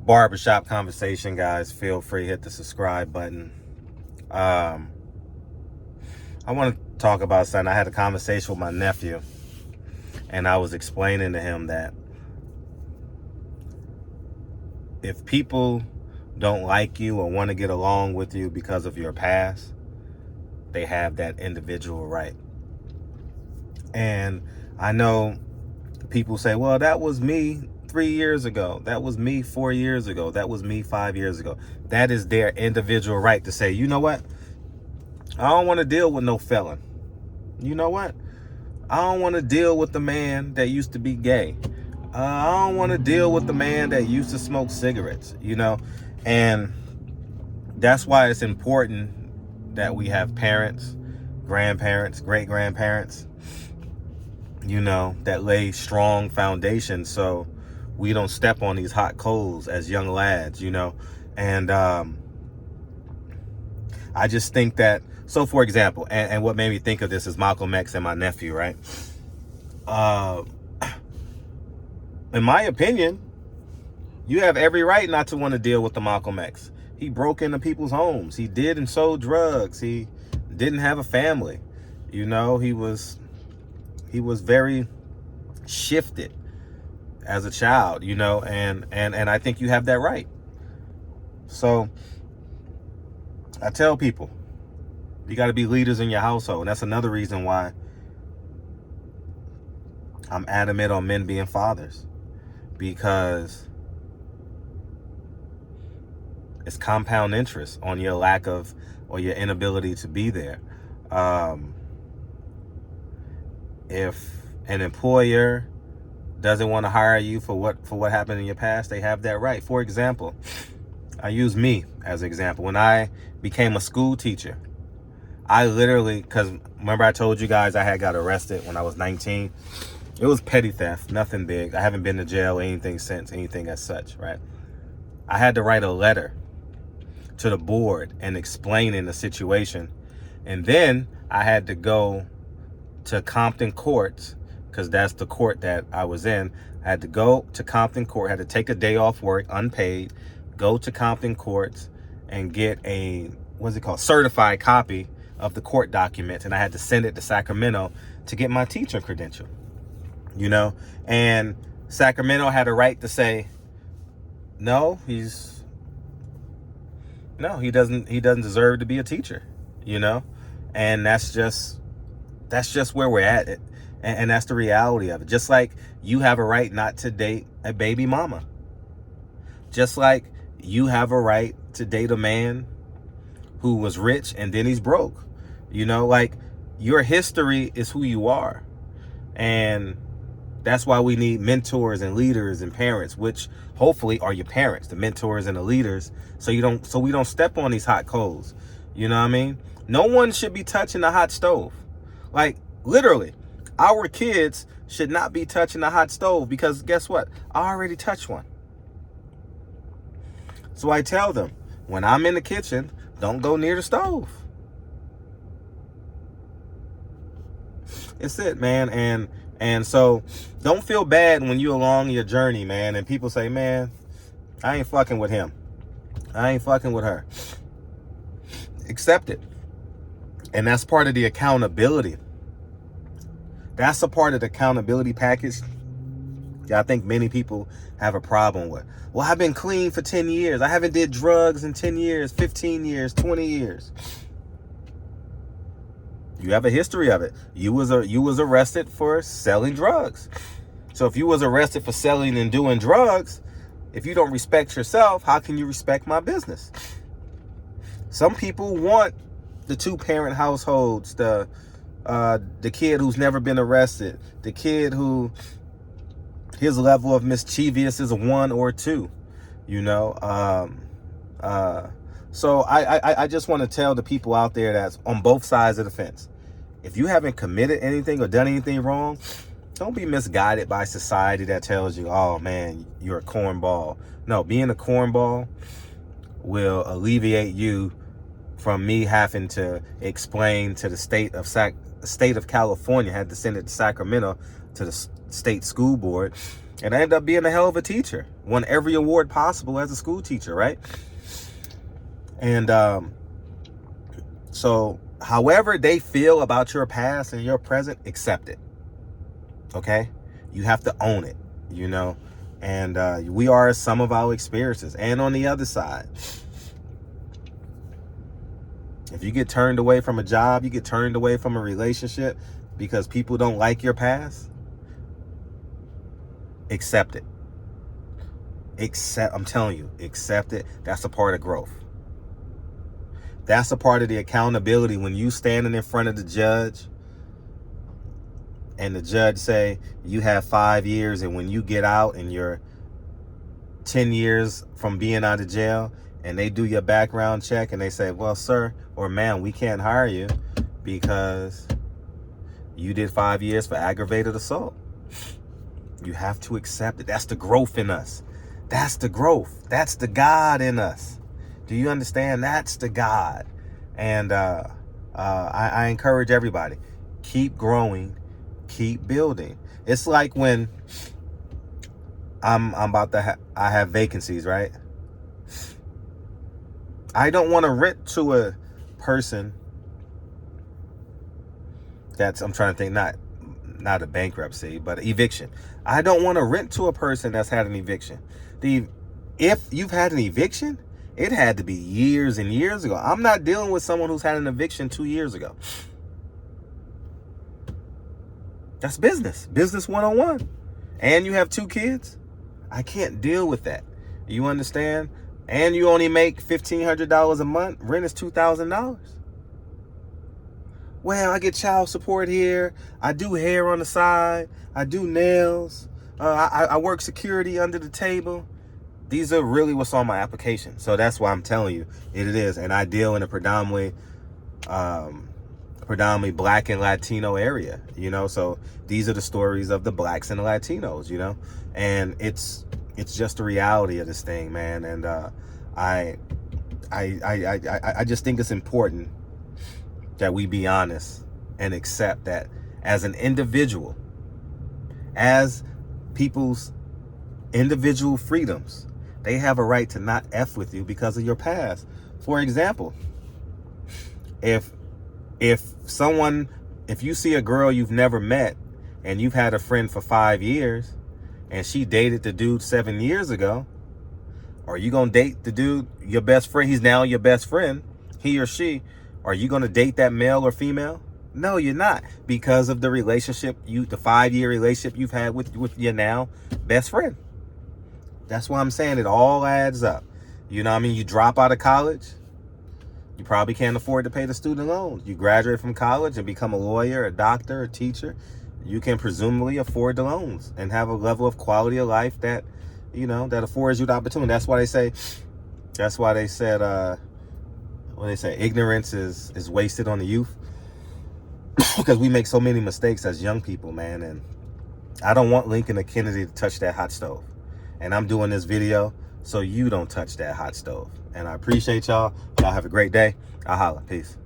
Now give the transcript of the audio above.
barbershop conversation, guys, feel free to hit the subscribe button. I want to talk about something. I had a conversation with my nephew, and I was explaining to him that if people don't like you or want to get along with you because of your past, they have that individual right. And I know people say, well, that was me 3 years ago. That was me 4 years ago. That was me 5 years ago. That is their individual right to say, you know what? I don't want to deal with no felon. You know what? I don't want to deal with the man that used to be gay. I don't want to deal with the man that used to smoke cigarettes, And that's why it's important that we have parents, grandparents, great-grandparents, that lay strong foundations so we don't step on these hot coals as young lads, And I just think that, so for example, and what made me think of this is Malcolm X and my nephew, right? In my opinion, you have every right not to want to deal with the Malcolm X. He broke into people's homes. He did and sold drugs. He didn't have a family. He was very shifted as a child, and I think you have that right. So I tell people, you got to be leaders in your household. And that's another reason why I'm adamant on men being fathers, because it's compound interest on your lack of or your inability to be there. If an employer doesn't want to hire you for what happened in your past, they have that right. For example, I use me as an example. When I became a school teacher, I literally, because remember I told you guys I had got arrested when I was 19. It was petty theft, nothing big. I haven't been to jail or anything since, anything as such, right? I had to write a letter to the board and explaining the situation. And then I had to go to Compton courts, because that's the court that I was in. I had to go to Compton court, had to take a day off work, unpaid, go to Compton courts and get a, certified copy of the court documents. And I had to send it to Sacramento to get my teacher credential, and Sacramento had a right to say, no, he doesn't deserve to be a teacher, and that's just where we're at it. And that's the reality of it. Just like you have a right not to date a baby mama. Just like you have a right to date a man who was rich and then he's broke. Like your history is who you are. And that's why we need mentors and leaders and parents, which hopefully are your parents, the mentors and the leaders, so we don't step on these hot coals. You know what I mean? No one should be touching the hot stove. Like literally, our kids should not be touching the hot stove, because guess what? I already touched one. So I tell them, when I'm in the kitchen, don't go near the stove. It's it, man. And so don't feel bad when you're along your journey, man, and people say, man, I ain't fucking with him. I ain't fucking with her. Accept it. And that's part of the accountability. That's a part of the accountability package that I think many people have a problem with. Well, I've been clean for 10 years. I haven't did drugs in 10 years, 15 years, 20 years. You have a history of it. You was arrested for selling drugs. So if you was arrested for selling and doing drugs, if you don't respect yourself, how can you respect my business? Some people want the 2-parent households, the kid who's never been arrested, the kid who his level of mischievous is a 1 or 2, So I just want to tell the people out there that's on both sides of the fence. If you haven't committed anything or done anything wrong, don't be misguided by society that tells you, oh man, you're a cornball. No, being a cornball will alleviate you from me having to explain to the state of California, had to send it to Sacramento to the state school board. And I ended up being a hell of a teacher. Won every award possible as a school teacher, right? And so however they feel about your past and your present, accept it. Okay? You have to own it, you know? And we are some of our experiences. And on the other side, if you get turned away from a job, you get turned away from a relationship because people don't like your past, accept it. I'm telling you, accept it. That's a part of growth. That's a part of the accountability when you standing in front of the judge and the judge say you have 5 years, and when you get out and you're 10 years from being out of jail and they do your background check and they say, well, sir or ma'am, we can't hire you because you did 5 years for aggravated assault. You have to accept it. That's the growth in us. That's the growth. That's the God in us. Do you understand? That's the God. And I encourage everybody, keep growing, keep building. It's like when I'm about to I have vacancies, right? I don't want to rent to a person I'm trying to think, not a bankruptcy, but eviction. I don't want to rent to a person that's had an eviction. If you've had an eviction, it had to be years and years ago. I'm not dealing with someone who's had an eviction 2 years ago. That's business 101. And you have 2 kids. I can't deal with that. You understand? And you only make $1,500 a month. Rent is $2,000. Well, I get child support here. I do hair on the side. I do nails. I work security under the table. These are really what's on my application. So that's why I'm telling you it is. And I deal in a predominantly Black and Latino area, you know. So these are the stories of the Blacks and the Latinos, you know. And it's just the reality of this thing, man. And I just think it's important that we be honest and accept that as an individual, as people's individual freedoms, they have a right to not F with you because of your past. For example, if you see a girl you've never met and you've had a friend for 5 years and she dated the dude 7 years ago, are you going to date the dude, your best friend? He's now your best friend, he or she. Are you going to date that male or female? No, you're not, because of the relationship, the 5-year relationship you've had with your now best friend. That's why I'm saying it all adds up. You know what I mean? You drop out of college, you probably can't afford to pay the student loans. You graduate from college and become a lawyer, a doctor, a teacher. You can presumably afford the loans and have a level of quality of life that, you know, that affords you the opportunity. That's why they said, when they say ignorance is wasted on the youth, because we make so many mistakes as young people, man. And I don't want Lincoln or Kennedy to touch that hot stove. And I'm doing this video so you don't touch that hot stove. And I appreciate y'all. Y'all have a great day. I'll holla. Peace.